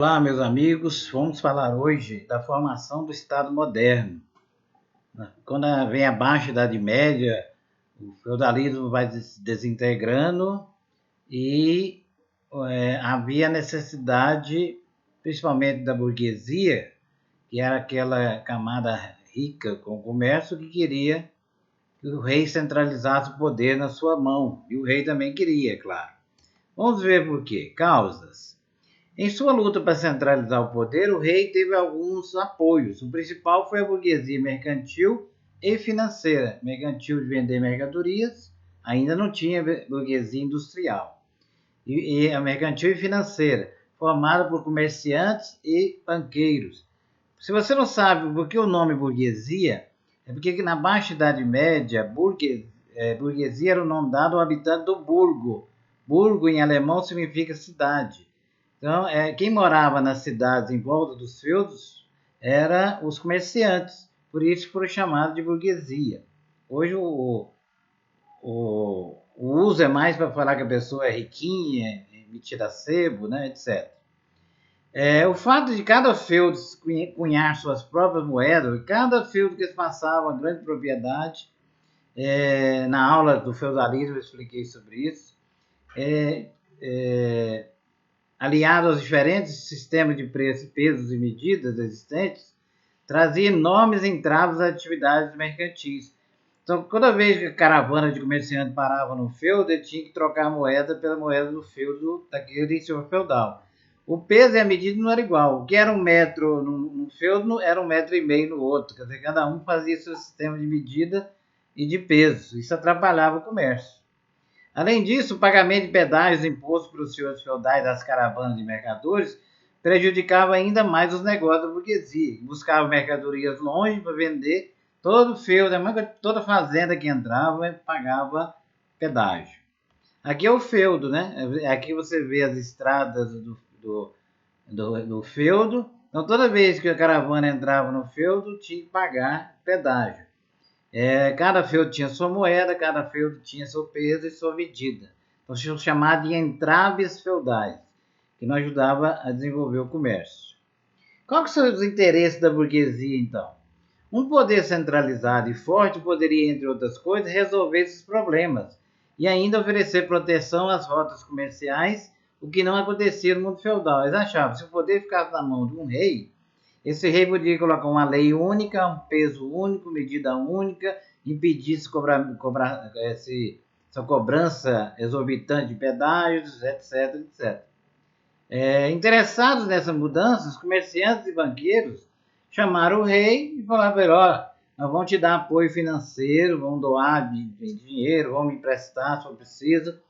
Olá, meus amigos. Vamos falar hoje da formação do Estado moderno. Quando vem a Baixa Idade Média, o feudalismo vai se desintegrando e havia necessidade, principalmente da burguesia, que era aquela camada rica com o comércio, que queria que o rei centralizasse o poder na sua mão. E o rei também queria, claro. Vamos ver por quê. Causas. Em sua luta para centralizar o poder, o rei teve alguns apoios. O principal foi a burguesia mercantil e financeira. Mercantil de vender mercadorias, ainda não tinha burguesia industrial. E a mercantil e financeira, formada por comerciantes e banqueiros. Se você não sabe por que o nome burguesia, é porque na Baixa Idade Média, burguesia era o nome dado ao habitante do burgo. Burgo, em alemão, significa cidade. Então, quem morava nas cidades em volta dos feudos eram os comerciantes, por isso foram chamados de burguesia. Hoje o uso é mais para falar que a pessoa é riquinha, metida a sebo, né, etc. O fato de cada feudo cunhar suas próprias moedas, cada feudo que eles passavam a grande propriedade, na aula do feudalismo eu expliquei sobre isso, aliado aos diferentes sistemas de preço, pesos e medidas existentes, trazia enormes entraves às atividades mercantis. Então, toda vez que a caravana de comerciantes parava no feudo, ele tinha que trocar a moeda pela moeda do feudo daquele senhor feudal. O peso e a medida não era igual. O que era 1 metro no feudo era 1,5 metros no outro. Quer dizer, cada um fazia seu sistema de medida e de peso. Isso atrapalhava o comércio. Além disso, o pagamento de pedágios impostos pelos senhores feudais às caravanas de mercadores prejudicava ainda mais os negócios da burguesia, que buscava mercadorias longe para vender. Todo feudo, toda fazenda que entrava pagava pedágio. Aqui é o feudo, né? Aqui você vê as estradas do feudo. Então, toda vez que a caravana entrava no feudo, tinha que pagar pedágio. Cada feudo tinha sua moeda, cada feudo tinha seu peso e sua medida. Então, se chamava de entraves feudais, que não ajudava a desenvolver o comércio. Qual que são os interesses da burguesia, então? Um poder centralizado e forte poderia, entre outras coisas, resolver esses problemas e ainda oferecer proteção às rotas comerciais, o que não acontecia no mundo feudal. Eles achavam que se o poder ficasse na mão de um rei, esse rei podia colocar uma lei única, um peso único, medida única, impedir essa cobrança exorbitante de pedágios, etc, etc. Interessados nessa mudança, os comerciantes e banqueiros chamaram o rei e falaram para ele: olha, nós vamos te dar apoio financeiro, vamos doar dinheiro, vamos emprestar se for preciso,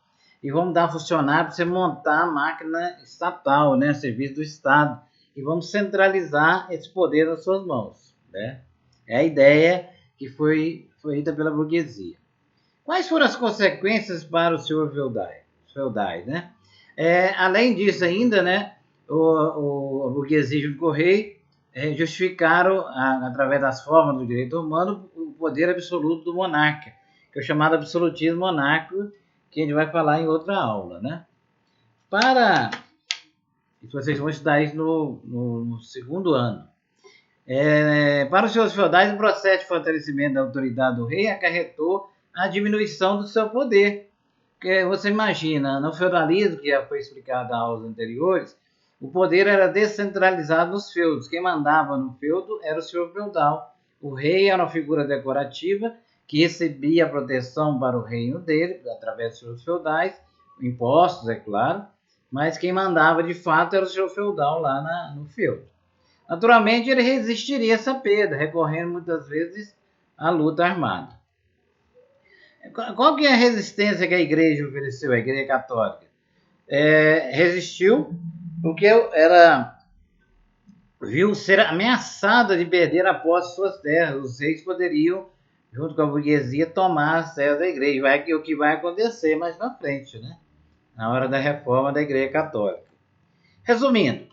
e vamos dar funcionário para você montar a máquina estatal, né, serviço do Estado, e vamos centralizar esse poder nas suas mãos. Né? É a ideia que foi feita pela burguesia. Quais foram as consequências para os senhores feudais, né? Além disso ainda, né, a burguesia junto com o rei justificaram, através das formas do direito romano, o poder absoluto do monarca, que é o chamado absolutismo monárquico, que a gente vai falar em outra aula, né? Vocês vão estudar isso no segundo ano. Para os senhores feudais, o processo de fortalecimento da autoridade do rei acarretou a diminuição do seu poder. Porque você imagina, no feudalismo, que já foi explicado nas aulas anteriores, o poder era descentralizado nos feudos. Quem mandava no feudo era o senhor feudal. O rei era uma figura decorativa que recebia proteção para o reino dele, através dos senhores feudais, impostos, é claro, mas quem mandava de fato era o senhor feudal lá no feudo. Naturalmente, ele resistiria a essa perda, recorrendo muitas vezes à luta armada. Qual que é a resistência que a igreja ofereceu, a igreja católica? Resistiu porque ela viu ser ameaçada de perder a posse de suas terras. Os reis poderiam, junto com a burguesia, tomar as terras da igreja. O que vai acontecer mais na frente, né? Na hora da reforma da igreja católica. Resumindo,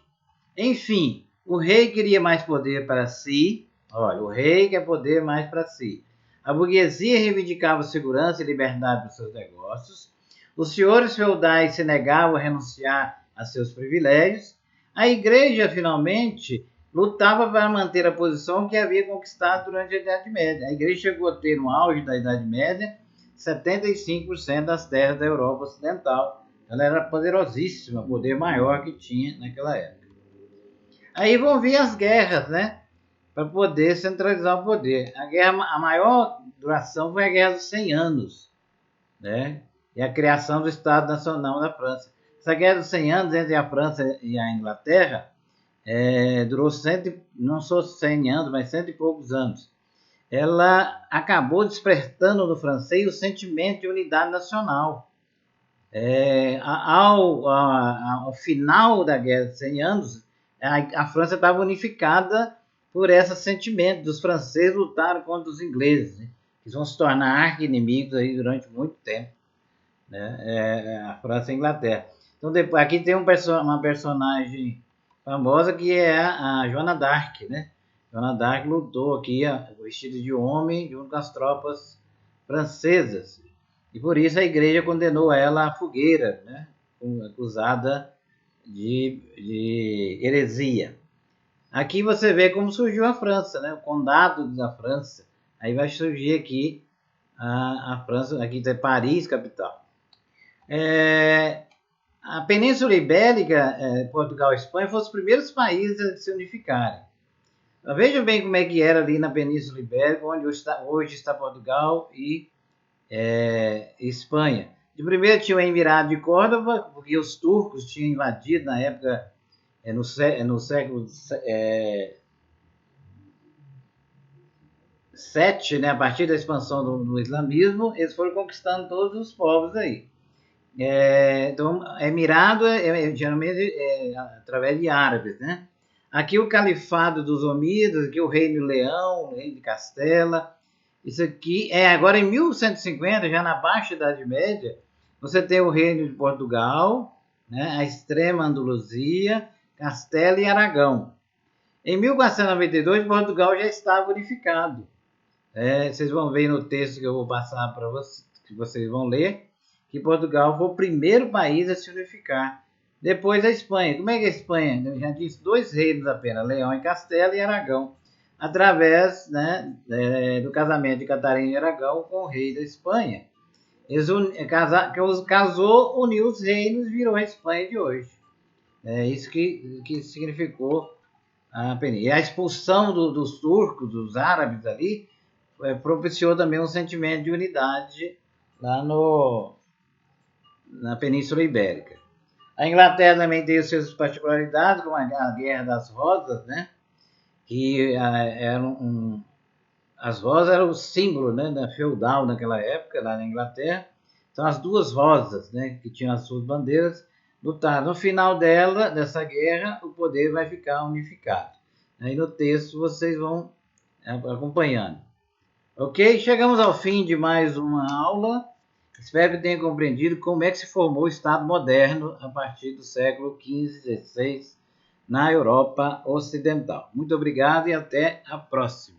enfim, o rei queria mais poder para si. Olha, o rei quer poder mais para si. A burguesia reivindicava segurança e liberdade para os seus negócios. Os senhores feudais se negavam a renunciar a seus privilégios. A igreja, finalmente, lutava para manter a posição que havia conquistado durante a Idade Média. A igreja chegou a ter, no auge da Idade Média, 75% das terras da Europa Ocidental. Ela era poderosíssima, o poder maior que tinha naquela época. Aí vão vir as guerras, né? Para poder centralizar o poder. A maior duração foi a Guerra dos 100 Anos, né? E a criação do Estado Nacional da França. Essa Guerra dos 100 Anos entre a França e a Inglaterra durou não só 100 anos, mas cento e poucos anos. Ela acabou despertando no francês o sentimento de unidade nacional. Ao final da Guerra dos 100 Anos, a França estava unificada por esse sentimento dos franceses lutaram contra os ingleses, né? Que vão se tornar arqui-inimigos aí durante muito tempo, né? A França e a Inglaterra. Então, depois, aqui tem uma personagem famosa que é a Joana d'Arc, né? Joana d'Arc lutou aqui vestida de homem junto com as tropas francesas. E por isso a igreja condenou ela à fogueira, né? Acusada de heresia. Aqui você vê como surgiu a França, né? O condado da França. Aí vai surgir aqui a França, aqui tem Paris, capital. A Península Ibérica, Portugal e Espanha, foram os primeiros países a se unificarem. Veja bem como é que era ali na Península Ibérica, onde hoje está Portugal e Espanha. De primeiro tinha o Emirado de Córdoba, porque os turcos tinham invadido na época, no século VII, né, a partir da expansão do islamismo, eles foram conquistando todos os povos aí. Então, Emirado geralmente através de árabes, né? Aqui o Califado dos Omíadas, aqui o Reino Leão, o Reino de Castela. Isso aqui agora em 1150, já na Baixa Idade Média, você tem o Reino de Portugal, né? A extrema Andaluzia, Castela e Aragão. Em 1492, Portugal já estava unificado. Vocês vão ver no texto que eu vou passar para vocês, que vocês vão ler, que Portugal foi o primeiro país a se unificar. Depois a Espanha. Como é que a Espanha? Eu já disse 2 reinos apenas, Leão e Castela e Aragão, através, né, do casamento de Catarina e Aragão com o rei da Espanha. Eles casou, uniu os reinos e virou a Espanha de hoje. É isso que significou a península. E a expulsão dos turcos, dos árabes ali, propiciou também um sentimento de unidade lá na Península Ibérica. A Inglaterra também tem as suas particularidades, como a Guerra das Rosas, né? Que as rosas eram o símbolo, né, da feudal naquela época, lá na Inglaterra. Então, as 2 rosas, né, que tinham as suas bandeiras, lutaram. No final dessa guerra, o poder vai ficar unificado. Aí no texto vocês vão acompanhando. Ok? Chegamos ao fim de mais uma aula. Espero que tenham compreendido como é que se formou o Estado moderno a partir do século XV, XVI na Europa Ocidental. Muito obrigado e até a próxima.